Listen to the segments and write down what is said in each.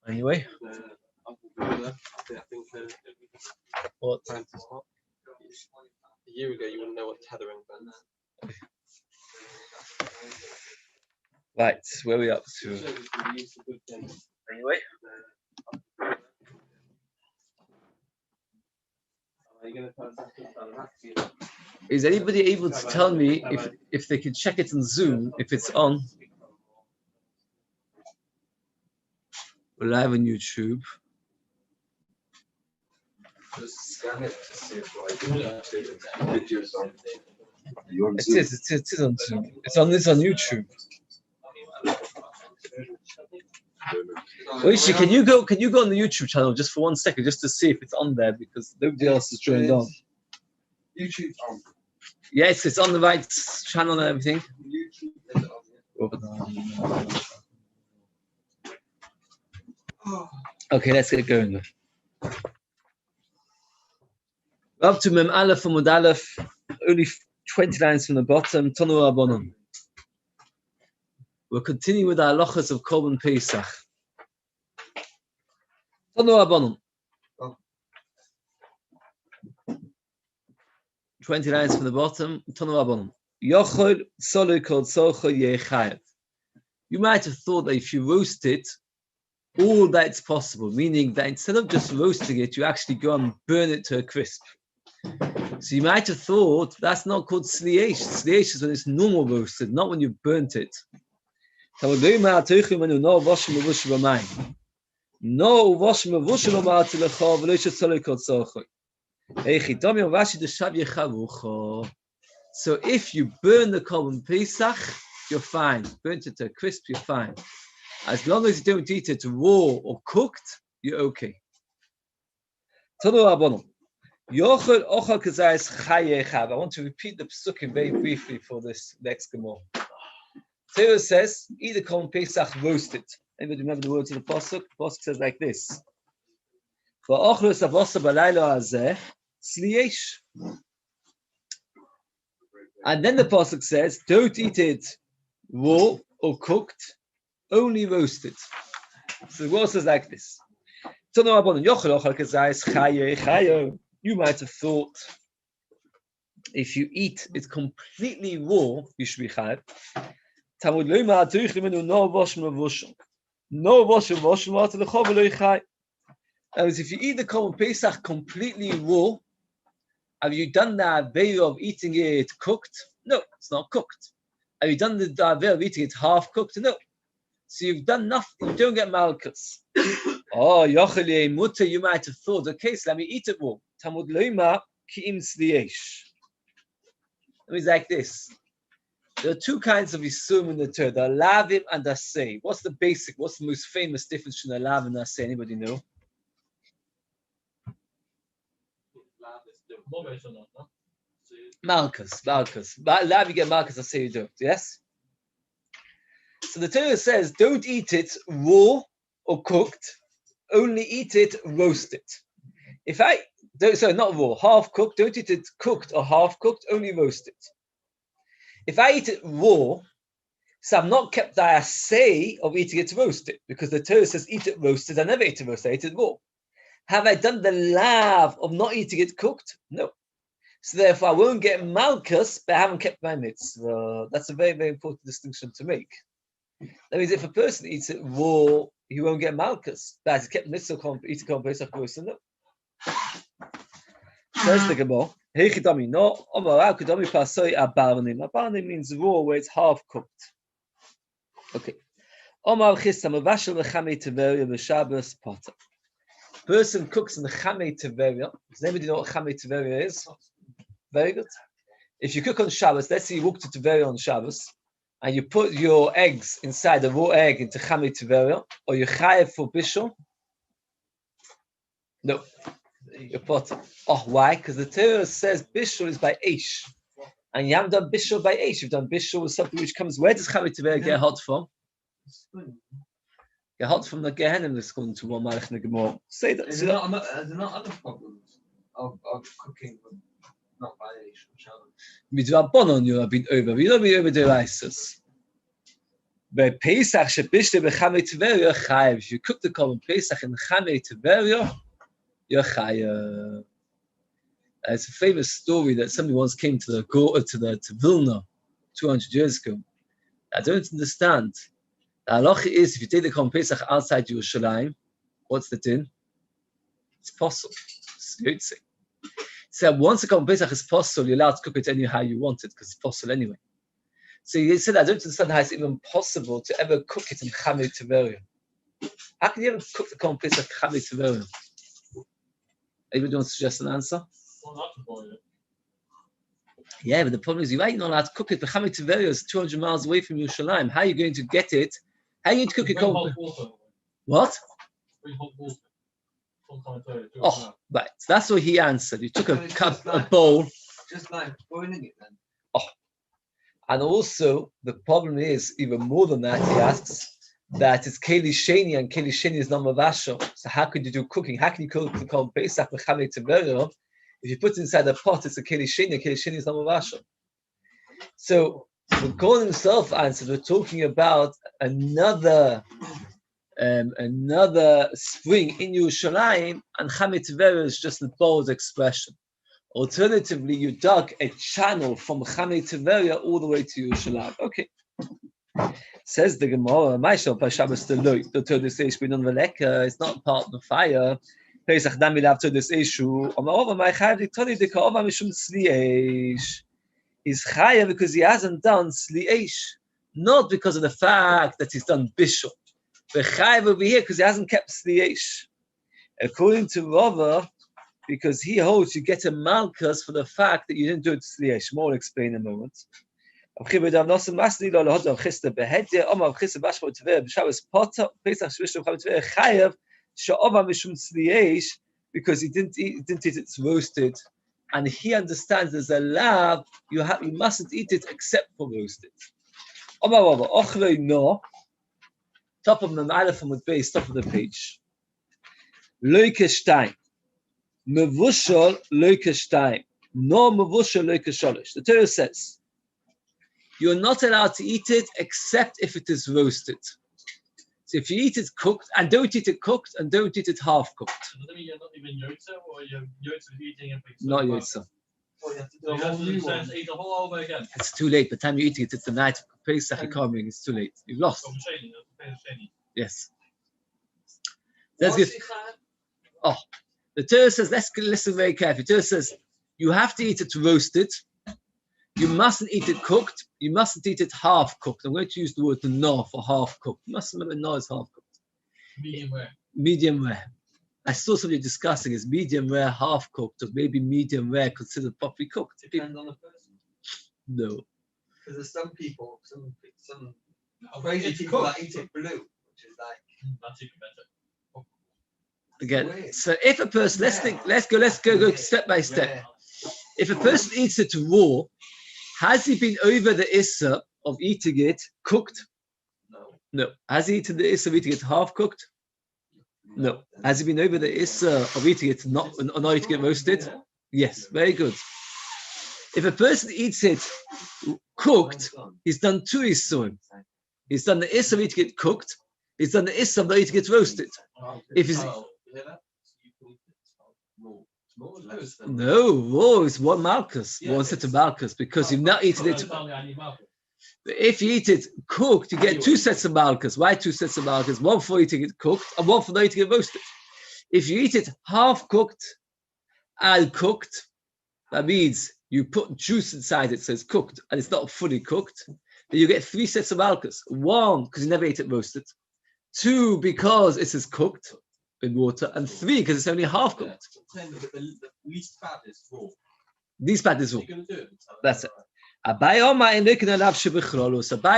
Anyway. What? A year ago, you wouldn't know what tethering meant. Right, where are we up to? Anyway. Is anybody able to tell me if they can check it on Zoom, if it's on? We're live on YouTube. Just scan it to see if videos on. It is on Zoom. It's on YouTube. Oishi, can you go on the YouTube channel just for 1 second, just to see if it's on there, because nobody else is joined on. YouTube on. Yes, it's on the right channel and everything. Okay, let's get going. Up to Mem Aleph and Mud Aleph, only 20 lines from the bottom. Tonu Rabbanon. We'll continue with our halachas of Korban Pesach. Tonu Rabbanon. 20 lines from the bottom. Tonu Rabbanon. Yochel Solu Kol Socho Yechayev. You might have thought that if you roast it, all that's possible, meaning that instead of just roasting it, you actually go and burn it to a crisp. So you might have thought that's not called sliesh. Sliesh is when it's normal roasted, not when you've burnt it. No So if you burn the Korban Pesach, you're fine. Burnt it to a crisp, you're fine. As long as you don't eat it raw or cooked, you're okay. I want to repeat the Pesachim very briefly for this next Gemara. Torah says, eat the Korban Pesach roasted. Anybody remember the words of the Pasuk? The Pasuk says like this. And then the Pasuk says, don't eat it raw or cooked, only roasted. So the word says like this. You might have thought if you eat it completely raw, you should be chayav. As if you eat the Korban Pesach completely raw, have you done the avera of eating it cooked? No, it's not cooked. Have you done the avera of eating it half cooked? No. So you've done nothing, you don't get malchus. Oh, Yochel Mutter, you might have thought, okay, so let me eat it raw. Tamud Loima Ki'im Sliesh. It means like this. There are two kinds of Yisum in the Torah, the Lavim and the Asay. What's the most famous difference between the Lav and the Asay? Anybody know? Malchus. Lav you get Malchus, Asay you don't, yes? So the Torah says, don't eat it raw or cooked, only eat it roasted. Not raw, half cooked, don't eat it cooked or half cooked, only roasted. If I eat it raw, so I've not kept the assay of eating it roasted, because the Torah says eat it roasted. I never ate it roasted, I ate it raw. Have I done the lav of not eating it cooked? No. So therefore I won't get malchus, but I haven't kept my mitzvah. That's a very, very important distinction to make. That means if a person eats it raw, he won't get malchus. But he's kept mitzvah eating Korban Pesach roasted. No. Says the Gemara. No, Abarnim means raw, where it's half cooked. Okay. Person cooks in the Chamei Teveria. Does anybody know what Chamei Teveria is? Very good. If you cook on Shabbos, let's say you walk to Teveria on Shabbos, and you put your eggs inside a raw egg into Chamei Teveria, or you chayev for bishul. No. You put, why? Because the Torah says bishul is by Eish. And you haven't done bishul by Eish. You've done bishul with something which comes, where does Chamei Teveria get hot from? Get hot from the Gehenim that's going to one Malach Negemor. Say that. Is there not other problems of cooking not by Eish or Shabbos? Midrabanon, you have been over. You don't be over the Isis. But Pesach shebishte b'chamei teveria chayev. If you cook the korban Pesach in chamei teveria, you're chayev. It's a famous story that somebody once came to Vilna 200 years ago. I don't understand. The halacha is if you take the korban Pesach outside Yerushalayim, what's the din? It's possible. It's yotze. So once the korban Pesach is possible, you're allowed to cook it anyhow you want it because it's possible anyway. So he said, I don't understand how it's even possible to ever cook it in chamei teveria. How can you ever cook the korban Pesach in chamei teveria? Anybody want to suggest an answer? Yeah, but the problem is you're not allowed to cook it. The chamei teveria is 200 miles away from Yerushalayim. How are you going to get it? How are you going to cook it? What? Oh, right. So that's what he answered. He took a bowl. Just like boiling it then. Oh. And also, the problem is, even more than that, he asks, that it's Keli Sheni, and Keli Sheni is not Mavasho. So how could you do cooking? How can you cook the Korban Pesach with Chamei Teveria? If you put it inside a pot, it's a Keli Sheni, and Keli Sheni is not Mavasho. So, the Kohen himself answered, we're talking about another spring in Yerushalayim, and Chamei Teveria is just the bold expression. Alternatively, you dug a channel from Chamei Teveria all the way to Yerushalayim. Okay. Says the Gemara, it's not part of the fire. Pesach dami lav to this issue. He's chayav because he hasn't done sli'esh, not because of the fact that he's done bishul. But chayav over here because he hasn't kept sli'esh. According to Rava, because he holds you get a malchus for the fact that you didn't do it sli'esh. More will explain in a moment. Because he didn't eat it's roasted, and he understands there's a lav you mustn't eat it except for roasted. Top of the Aleph with Beis, top of the page. Leukestein, mevushal leukestein, no mevushal leukesholish. The Torah says you're not allowed to eat it except if it is roasted. So if you eat it cooked, and don't eat it cooked, and don't eat it half cooked. Does that mean you're not even yotze, or you're yotze eating it? Not yotze. You have to eat the whole over again. It's too late. By the time you eat it, it's the night of Pesach. You can't bring. It's too late. You've lost. Yes. Let's get. Oh, the Torah says. Let's listen very carefully. The Torah says you have to eat it roasted. You mustn't eat it cooked. You mustn't eat it half cooked. I'm going to use the word no for half cooked. You must remember no is half cooked. Medium rare. Medium rare. I saw somebody discussing is medium rare half cooked, or maybe medium rare considered properly cooked. Depends on the person. No. Because there's some people, some crazy people that eat it blue, which is like that's even better. Again, so if a person, let's go step by step. rare. If a person eats it raw, has he been over the issa of eating it cooked? No. Has he eaten the issa of eating it half cooked? No. Has he been over the issa of eating it not eating it roasted? Yes. Very good. If a person eats it cooked, he's done two issurim. He's done the issa of eating it cooked. He's done the issa of not eating it roasted. If he's no, raw is one malchus, one set of malchus, because you've not eaten it. If you eat it cooked, you get two sets of malchus. Why two sets of malchus? One for eating it cooked and one for not eating it roasted. If you eat it half cooked and cooked, that means you put juice inside it, so it's cooked, and it's not fully cooked, then you get three sets of malchus. One, because you never ate it roasted. Two, because it is cooked in water, and three, because it's only half cooked. The least fat is raw. Least fat is raw. You can do it. That's it. Abai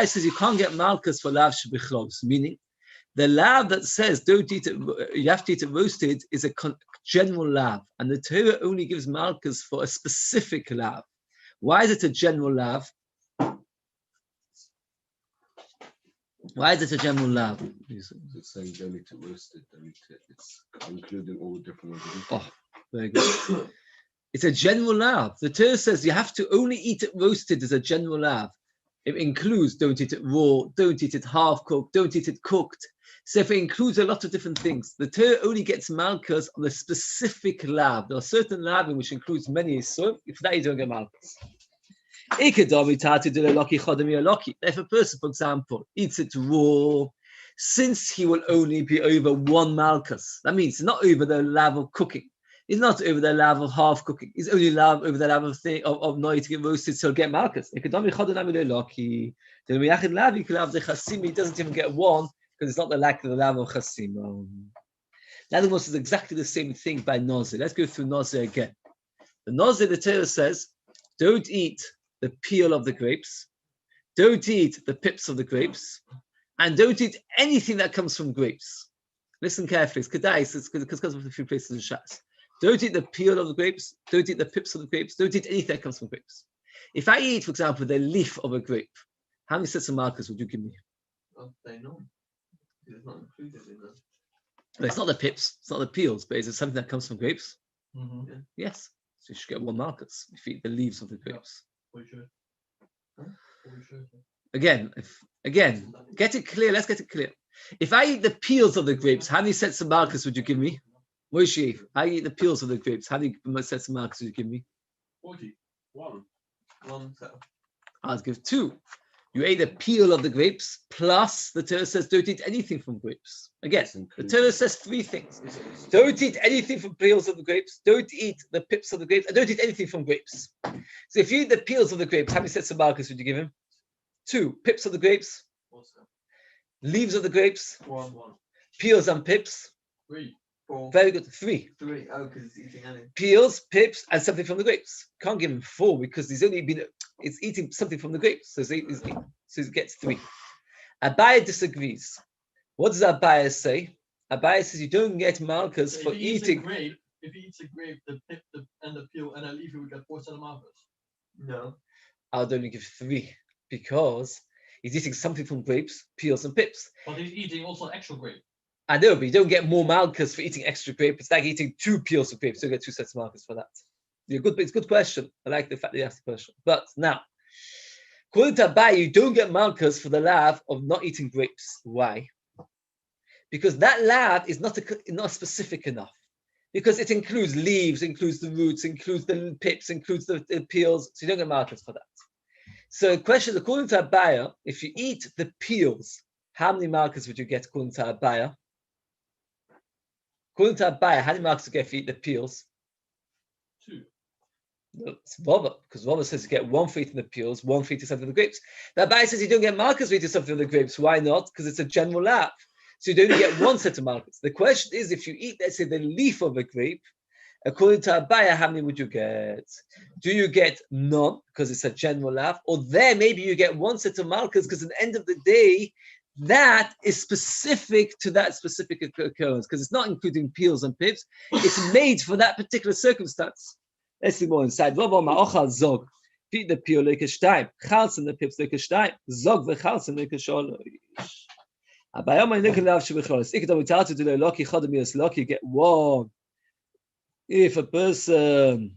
says you can't get malchus for lav shebichlolos, meaning the lav that says don't eat it, you have to eat it roasted, is a general lav, and the Torah only gives malchus for a specific lav. Why is it a general lav? Why is it a general lav? It's saying don't eat it roasted, don't eat it. It's including all different ways of eating. Oh, very good. It's a general lav. The Torah says you have to only eat it roasted as a general lav. It includes don't eat it raw, don't eat it half cooked, don't eat it cooked. So if it includes a lot of different things, the Torah only gets malchus on the specific lab. There are certain labs which includes many, so if that you don't get malchus. If a person, for example, eats it raw, since he will only be over one malchus, that means it's not over the lab of cooking. It's not over the lab of half cooking. It's only over the lab of not eating it roasted, so he'll get malchus. He doesn't even get one because it's not the lack of the lab of chasim. That almost is exactly the same thing by Nazir. Let's go through Nazir again. The Nazir, the Torah says, don't eat the peel of the grapes, don't eat the pips of the grapes, and don't eat anything that comes from grapes. Listen carefully. It's Kedai, it's because of a few places in Shas. Don't eat the peel of the grapes, don't eat the pips of the grapes, don't eat anything that comes from grapes. If I eat, for example, the leaf of a grape, how many sets of markers would you give me? They know. It's not included in that. No, it's not the pips, it's not the peels, but is it something that comes from grapes? Mm-hmm. Yes. So you should get one markers if you eat the leaves of the grapes. For sure. For sure. Again, get it clear. Let's get it clear. If I eat the peels of the grapes, how many sets of markers would you give me? Moshe, I eat the peels of the grapes. How many sets of markers would you give me? 40. One. One set. I'll give 2. You ate the peel of the grapes, plus the Torah says don't eat anything from grapes. Again, the Torah says 3 things. Don't eat anything from peels of the grapes, don't eat the pips of the grapes, and don't eat anything from grapes. So if you eat the peels of the grapes, how many sets of markers would you give him? 2. Pips of the grapes, leaves of the grapes, One. peels and pips. 3. 4. Very good. 3. 3. Oh, because it's eating anything. Peels, pips, and something from the grapes. Can't give him 4 because it's eating something from the grapes. So it gets 3. Abaye disagrees. What does Abaye say? Abaye says you don't get markers for eating. If he eats a grape, the pip and the peel and a leaf, he would get 4 set of markers. No. I'd only give 3 because he's eating something from grapes, peels, and pips. But he's eating also actual grape. I know, but you don't get more markers for eating extra grape. It's like eating 2 peels of grapes. You get 2 sets of markers for that. It's a good question. I like the fact that you asked the question. But now, according to Abaye, you don't get markers for the lav of not eating grapes. Why? Because that lav is not specific enough. Because it includes leaves, includes the roots, includes the pips, includes the peels. So you don't get markers for that. So the question is, according to Abaye, if you eat the peels, how many markers would you get according to Abaye? According to Abaye, how many markers would you get if you eat the peels? 2. No, it's Rava, because Rava says you get 1 for eating the peels, 1 for eating something from the grapes. The Abaye says you don't get markers for eating something from the grapes. Why not? Because it's a general lab. So you don't get 1 set of markers. The question is, if you eat, let's say, the leaf of a grape, according to Abaye, how many would you get? Do you get none, because it's a general lab? Or there, maybe you get 1 set of markers, because at the end of the day, that is specific to that specific occurrence, because it's not including peels and pips. It's made for that particular circumstance. Let's see more inside. Zog. Feed the peel like a stein. Chals and the pips like a stein. Zog the chals and like a sholosh. Get 1. If a person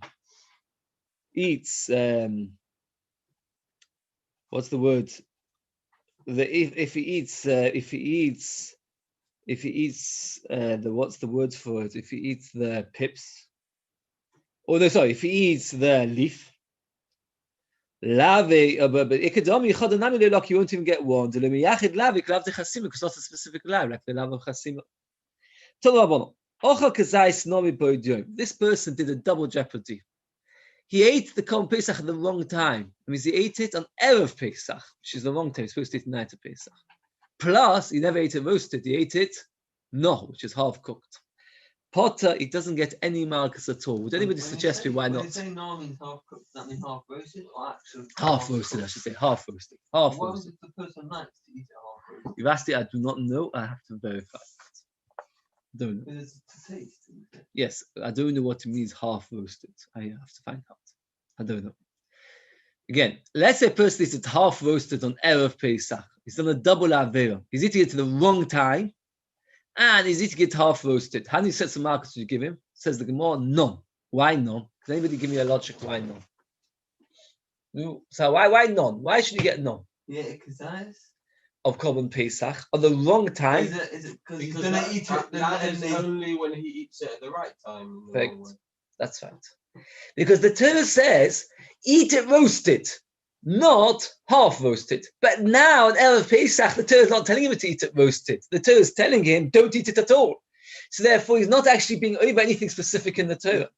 eats, what's the word? If he eats, what's the word for it? If he eats the pips, if he eats the leaf, but you won't even get 1. Because it's not a specific lave, like the lave of chasima. This person did a double jeopardy. He ate the Korban Pesach at the wrong time. That means he ate it on Erev Pesach, which is the wrong time. He's supposed to eat it night of Pesach. Plus, he never ate it roasted. He ate it which is half cooked. Potter, he doesn't get any markers at all. Would anybody suggest me why not? When you say no means half cooked, that means half roasted or actually Half roasted, I should say. Half roasted. Half Why roasted. would the person likes to eat it half roasted? You've asked it, I do not know. I have to verify that. I don't know. Because it's to taste, isn't it? Yes, I don't know what it means half roasted. I have to find out. I don't know. Again, let's say a person eats it half roasted on Erev Pesach. He's done a double avera. He's eating it at the wrong time, and he's eating it half roasted. How many sets of markers do you give him? Says the Gemara, none. Why none? Can anybody give me a logic why none? So why none? Why should you get none? of Korban Pesach on the wrong time. Is it because he's Because gonna eat it? that And is then only when he eats it at the right time. Very good. That's right. Because the Torah says, eat it roasted, not half roasted. But now in Erev Pesach, the Torah is not telling him to eat it roasted. The Torah is telling him, don't eat it at all. So therefore, he's not actually being over anything specific in the Torah.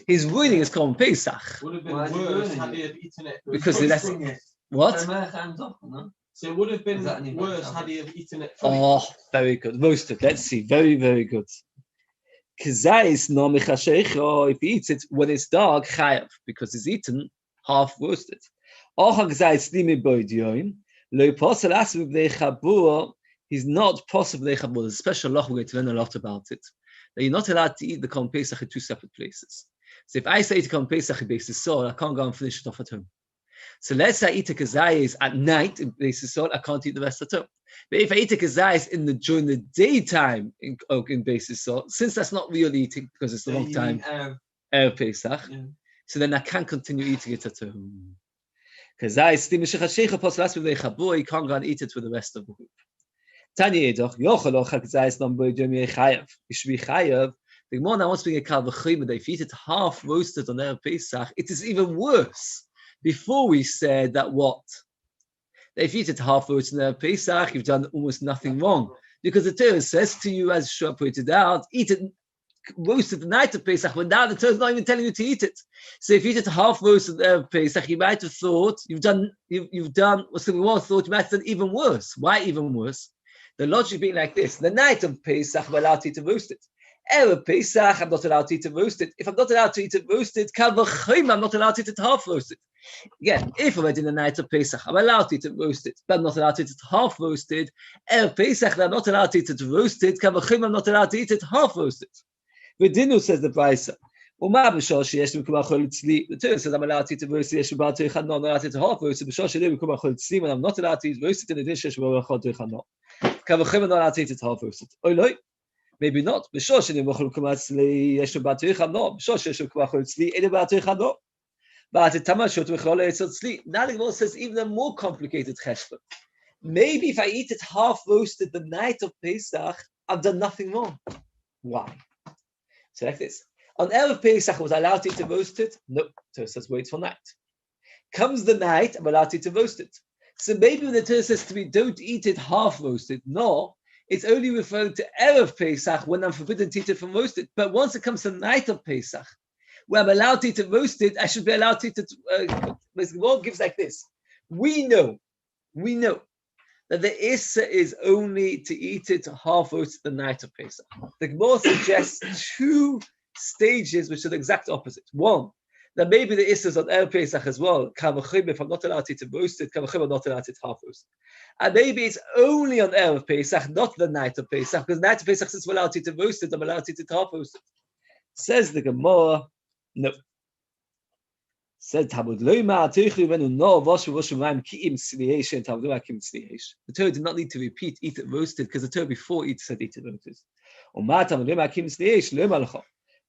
He's ruining his Korban Pesach. Would have been Why is he worse ruining had he it? have eaten it. Because fully. that's what? So it would have been Is that any worse better? had he have eaten it fully. Oh, very good. Roasted. Let's see. Very, very good. Kazais no michashecho, if he eats it when it's dark, chayav, because it's eaten half roasted. He's not possibly chabur. There's a special law we're going to learn a lot about it. That you're not allowed to eat the Korban Pesach in two separate places. So if I say to Korban Pesach in Beis Yisroel, I can't go and finish it off at home. So let's say I eat a kazayis at night in Beis Yisroel, I can't eat the rest at home. But if I eat a kazayis during the daytime in Beis Yisroel, since that's not real eating because it's the wrong time, Erev Pesach, so then I can't continue eating it at home. Kazayis you can't go and eat it for the rest of the week. Tanya Edoch, Yochel Ochel Kazayis number Yomi Chayav. You should be Chayav. The Gemara now wants to bring a Kalvachim, that if you eat it half roasted on Erev Pesach, it is even worse. Before we said that what? That if you eat it half roasted on Erev Pesach, you've done almost nothing wrong. Because the Torah says to you, as Shua pointed out, eat it roasted the night of Pesach, when now the Torah is not even telling you to eat it. So if you eat it half roasted on Erev Pesach, you might have thought, you've done what's the Gemara thought, you might have done even worse. Why even worse? The logic being like this: the night of Pesach, I'm allowed to eat it roasted. Erev Pesach, I'm not allowed to eat it roasted. If I'm not allowed to eat it roasted, Kal v'choim, I'm not allowed to eat it half roasted. Again, if already in the night of Pesach, I'm allowed to eat it roasted, but I'm not allowed to eat it half roasted. Erev Pesach, I'm not allowed to eat it roasted. Kal v'choim, I'm not allowed to eat it half roasted. V'dinu, says the Beis. The Torah says I'm allowed to eat it roasted. I'm not allowed to eat it half roasted. When I'm not allowed to eat roasted in the dish, I'm not allowed to eat it half roasted. Maybe not. But now the Gemara says even a more complicated cheshbon. Maybe if I eat it half roasted the night of Pesach, I've done nothing wrong. Why? So like this. On Erev Pesach, was I allowed to eat it roasted? No. Torah says wait for night. Comes the night, I'm allowed to eat it roasted. So maybe when the Torah says to me, don't eat it half roasted, no, it's only referring to Erev Pesach when I'm forbidden to eat it from roasted. But once it comes to the night of Pesach, where I'm allowed to eat it roasted, I should be allowed to eat it. The Gemara gives like this. We know that the Issa is only to eat it half roasted the night of Pesach. The Gemara suggests two stages which are the exact opposite. One, that maybe the Issa is on Erev Pesach as well. If I'm not allowed to eat it roasted, I'm not allowed to eat half roasted. And maybe it's only on Erev Pesach, not the night of Pesach, because the night of Pesach, since we're allowed to eat it roasted, I'm allowed to eat it half roasted. Says the Gemara, no. Said Talmud Loima Atichu Venu No Voshu Voshu Maim Kiim Tzliyesh and Talmud Loima Kiim Tzliyesh. The Torah did not need to repeat eat it roasted because the Torah before it said eat it roasted. Oma Talmud Loima Kiim Tzliyesh Loima Lecha.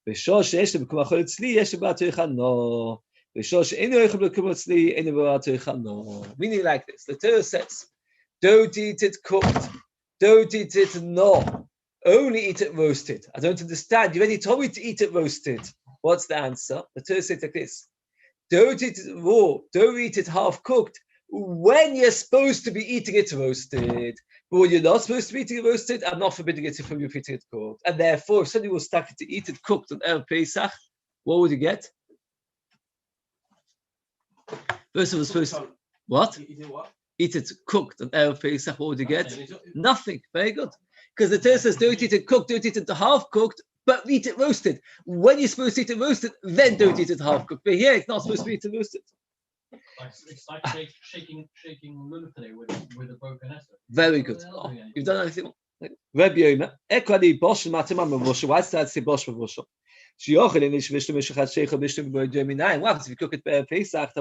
V'shor sheyesh lebekum achol tzli yesh b'atoicha no. V'shor she'enu yochel bekum tzli enu b'atoicha no. Meaning like this: the Torah says, don't eat it cooked, don't eat it no, only eat it roasted. I don't understand. You already told me to eat it roasted. What's the answer? The Torah says like this: don't eat it raw, don't eat it half cooked. When you're supposed to be eating it roasted, but when you're not supposed to be eating it roasted, I'm not forbidding it from you eating it cooked. And therefore, if somebody was stuck to eat it cooked on Erev Pesach, what would you get? Person was supposed to what? Eat it cooked on Erev Pesach. What would you get? Nothing. Very good. Because the Torah says, don't eat it cooked, don't eat it half cooked, but eat it roasted. When you're supposed to eat it roasted, then don't eat it half cooked. But here, it's not supposed to be eaten roasted. It's like shaking lulav today with a broken essence. Very good. Oh, you've done anything wrong. Rabbi Yomi, Ekwadi Bosh Matimam Mavosha. Why does that say Bosh Mavosha? What happens if you cook it Pesach?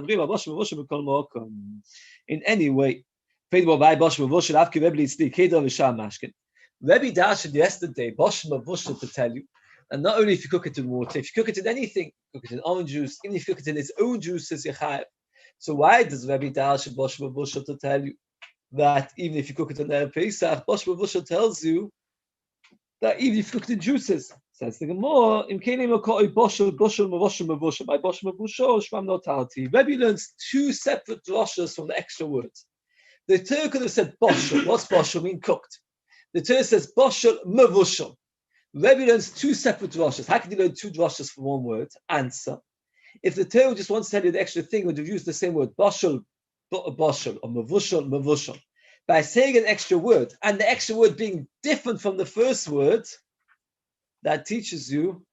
In any way. Rebbe dashed yesterday, Bosh Mavosha, to tell you, and not only if you cook it in water, if you cook it in anything, cook it in orange juice, even if you cook it in its own juices, So why does Rabbi Darshan Bosh Mavushal to tell you that even if you cook it on the Pesach, Bosh Mavushal tells you that even if you cook the juices, says the Gemara, Im Kenim Akoi Boshel Boshel Mavushal Mavushal by Bosh Mavushal Shvam Notalti. Rabbi learns two separate drashas from the extra words. The Torah could have said Boshel. What's Boshel mean? Cooked. The Torah says Boshel Mavushal. Rabbi learns two separate drashas. How can you learn two drashas for one word? Answer. If the Torah just wants to tell you the extra thing, would have used the same word, boshel, or mavushal. By saying an extra word, and the extra word being different from the first word, that teaches you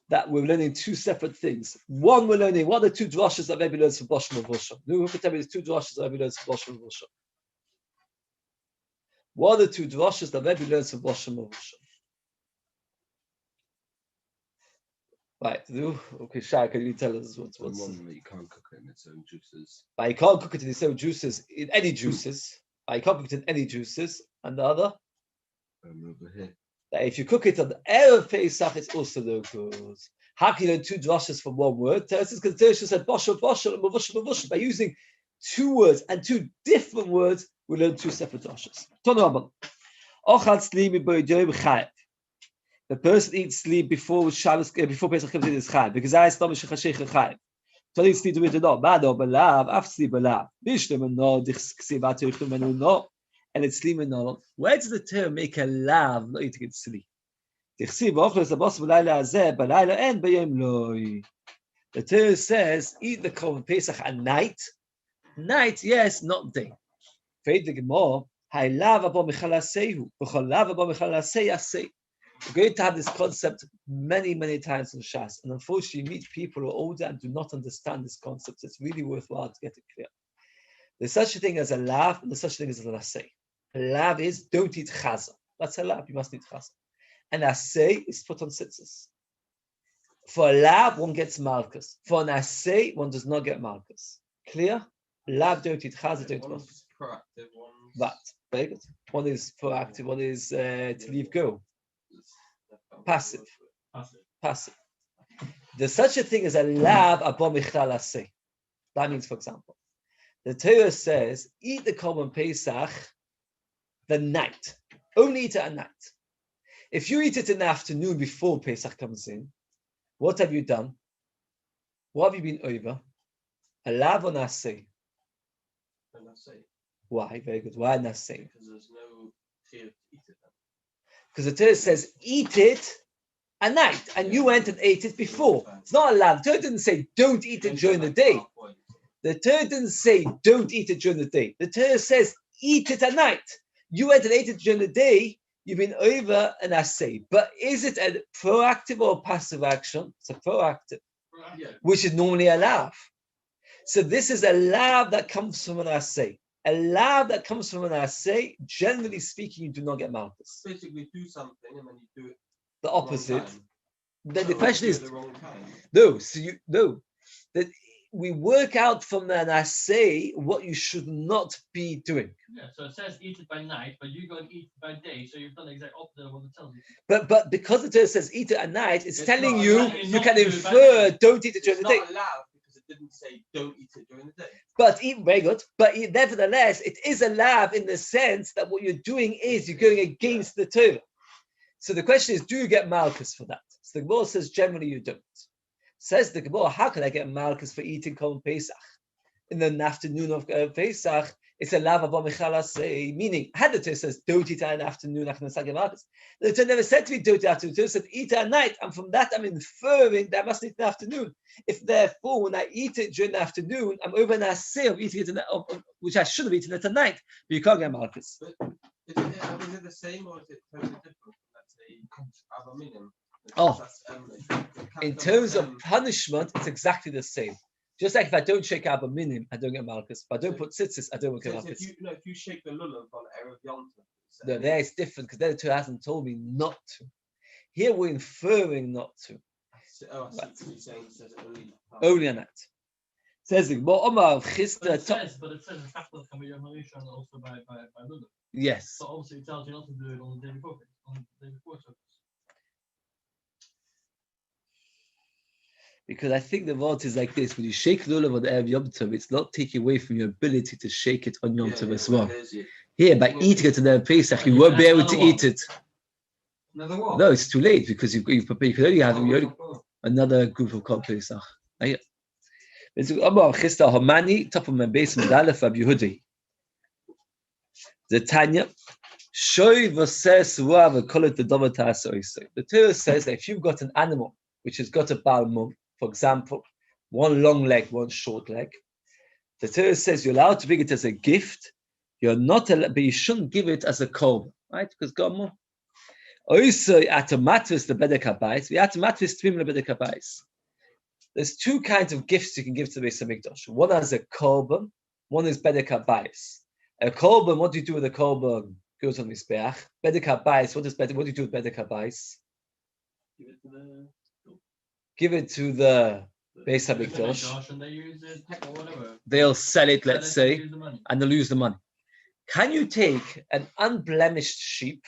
that we're learning two separate things. One, we're learning, what are the two drashas that Rebbe learns for boshel, mavushal? Who can tell me the two drashas that Rebbe learns for boshel, mavushal? What are the two drashas that Rebbe learns for boshel, mavushal? Right, okay, Shai, can you tell us what's The one that you can't cook it in its own juices. But you can't cook it in its own juices, in any juices. But you can't cook it in any juices. And the other? Over here. That if you cook it on the Erev Pesach, it's also no good. How can you learn two drashas from one word? Because Teresh said boshel, boshel, and mavushel, mavushel. By using two words and two different words, we learn two separate drashas. The person eats sleep before Shabbos, before Pesach comes in is chayv because I stomach shechashech chayv. So they sleep with it no. Bado belav, af sleep belav. Bishtem no, dichsivat yuchtem no, and it's sleep no. Where does the term make a lav not eating it sleep? Dichsiv ochlos abos b'layla azeh b'layla en b'yom loy. The term says eat the korban Pesach at night. Night, yes, not day. Fade the Gemara. Hay lav abo michalasehu. B'chol lav abo michalasei asei. We're going to have this concept many, many times in Shas, and unfortunately, you meet people who are older and do not understand this concept. It's really worthwhile to get it clear. There's such a thing as a lav, and there's such a thing as an asay. A lav is don't eat chaza. That's a lav. You must eat chaza. An asay is put on tzitzis. For a lav, one gets malchus. For an asay, one does not get malchus. Clear? Lav don't eat chaza. Don't eat malchus. Proactive, one's But very good. One is proactive. One is to leave go. Passive. There's such a thing as a lav abo michlal aseh. That means, for example, the Torah says, eat the korban Pesach the night. Only eat it at night. If you eat it in the afternoon before Pesach comes in, what have you done? What have you been over? A lav or naseh? Why? Very good. Why naseh? Because there's no fear to eat it. Because the Torah says, eat it at night, and you went and ate it before. It's not allowed. The Torah didn't say, don't eat it during the day. The Torah didn't say, don't eat it during the day. The Torah says, eat it at night. You went and ate it during the day, you've been over an assay. But is it a proactive or passive action? It's a proactive, which is normally a lav. So this is a lav that comes from an assay. A lav that comes from an assay, generally speaking, you do not get malchus. Basically, do something and then you do it the opposite. Then the So question do is, it the wrong time. that we work out from an assay what you should not be doing. Yeah, so it says eat it by night, but you go and eat it by day, so you've done the exact opposite of what it tells you. But because the Torah says eat it at night, it's telling not you allowed. you Not can to do it by infer day. don't eat it during It's the day. not allowed because it didn't say don't eat it during the day. But very good. But nevertheless, it is a lav in the sense that what you're doing is you're going against the Torah. So the question is, do you get malchus for that? So the Gemara says generally you don't. Says the Gemara, how can I get malchus for eating korban Pesach in the afternoon of Pesach? It's a lav abo michalasei, meaning had the Torah says don't eat in the afternoon after the malchus. The Torah never said to me don't eat afternoon. The Torah said eat at night, and from that I'm inferring that I must eat in the afternoon. If therefore when I eat it during the afternoon, I'm over an assay of eating it which I should have eaten it at night, but you can't get malchus. Is it the same or is it totally different? Let's say aluminium. Oh, in terms of punishment, it's exactly the same. Just like if I don't shake aluminium, I don't get malchus. If I don't put tzitzis, I don't get malchus. If you shake the lulav on Erev Yom Tov, No, there it's different because the Torah hasn't told me not to. Here we're inferring not to. Oh, I see what you're saying. It says Only on that. Says the Omar But it says in Chafla can be Yom Rishon also by Lulav. yes. So obviously it tells you not to do it on the day before. On the day before. So Because I think the vault is like this: when you shake lulav on the Erev Yom Tov, it's not taking away from your ability to shake it on Yom Tov as well. Here, by eating it on the Pesach, you won't be able to eat it. Another one. No, it's too late because you've prepared. You can only have another group of Kol Pesach. It's about Chista Homani, top of my base, Medalef of Yehudi. The Tanya, Shoy v'ses ruav v'kolet the dovatas oisei. The Torah says that if you've got an animal which has got a Baal Mum, for example, one long leg, one short leg, the Torah says you're allowed to bring it as a gift. You're not allowed, but you shouldn't give it as a korban, right? Because God more. Oisei atomatvis the bedek habayis. We atomatvis trim the bedek habayis. There's two kinds of gifts you can give to the Beis Hamikdash. One as a korban, one is bedek habayis. A korban, what do you do with a korban? Goes on Mizbeach. Bedek habayis, what do you do with bedek habayis? Give it to the Beis Hamikdash. And they use it or whatever. They'll sell it, let's say, Use the money. and they'll lose the money. Can you take an unblemished sheep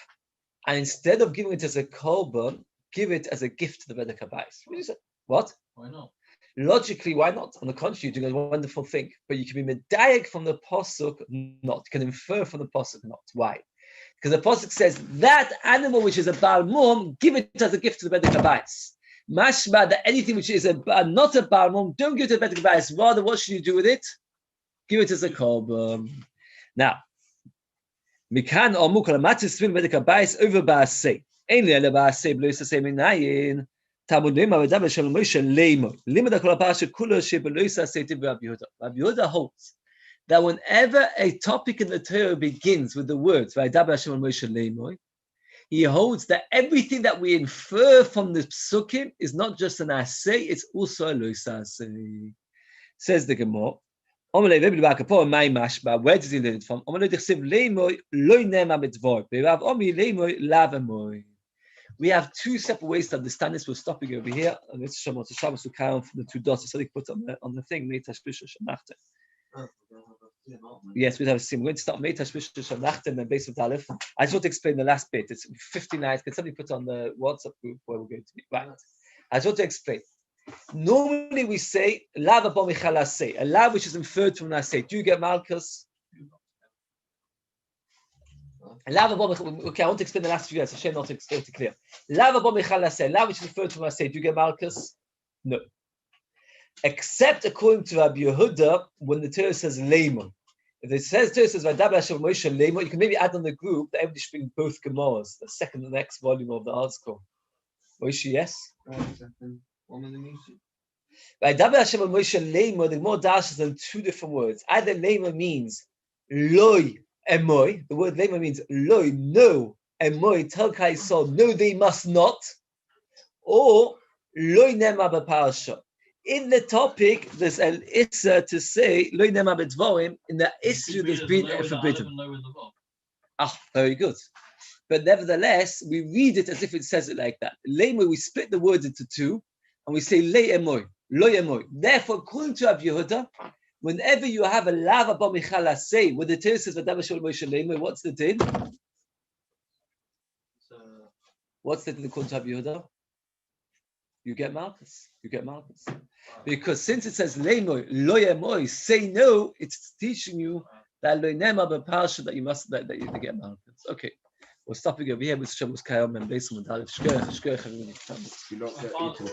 and instead of giving it as a korban, give it as a gift to the bedek habayis? What? Why not? Logically, why not? On the contrary, you're doing a wonderful thing. But you can be medayek from the pasuk, not. You can infer from the pasuk, not. Why? Because the pasuk says that animal which is a Baal Mum, give it as a gift to the bedek habayis. Mashma that anything which is not a Baal Mum, don't give it to the bedek habayis. Rather, what should you do with it? Give it as a korban. Now, mikan or mukal matis swim bedek habayis over baasei. Ainly ele baasei blois asei minayin. Rabbi Yehuda holds that whenever a topic in the Torah begins with the words he holds that everything that we infer from the psukim is not just an asay, it's also a lois asay. Says the Gemara. Where does he learn it from? We have two separate ways to understand this. We're stopping over here, and it's Shabbos. Shabbos will carry on from the two daughters. So they put on the thing. Yes, we have a sim. We're going to start Meitash Bishul Shanachte and then Beis of Aleph. I just want to explain the last bit. It's 59. Can somebody put on the WhatsApp group where we're going to be? Right. I just want to explain. Normally we say lava bomichala say a lav which is inferred from nasay. Do you get Malchus? Lava bomichala. Okay, I want to explain the last few words. It's a shame not to explain it clear. Lava bomichala say lav which is inferred from nasay. Do you get Malchus? No. Except according to Rabbi Yehuda, when the Torah says layman. If it says Torah says Vaydaber Hashem Moshe layman, you can maybe add on the group that everybody should bring both Gemaras, the second and next volume of the article. Moshe, yes. Vaydaber Hashem Moshe layman. The more dashes than two different words. Either layman means loy emoy. The word layman means loy no emoy. Tell Kaisol no, they must not. Or loy nema b'parasha. In the topic, there's an issa to say loy nema b'dvorim. In the issue, there's been forbidden. Ah, very good. But nevertheless, we read it as if it says it like that. Laymoy, we split the words into two, and we say lay emoy, loy emoy. Therefore, according to Rabbi Yehuda, whenever you have a lava bomichala say, where the Torah says Vaydaber Hashem Moshe laymoy, what's the din? What's the din according to Rabbi Yehuda? You get Malchus. You get Malchus. Because since it says laymoy, loy emoy, say no, it's teaching you that loy nema b'parsha that you must that you get Malchus. Okay. We're stopping over here with Shabbos Kayom and Beis and Aleph. Shkoyach, everybody. You don't get eaten.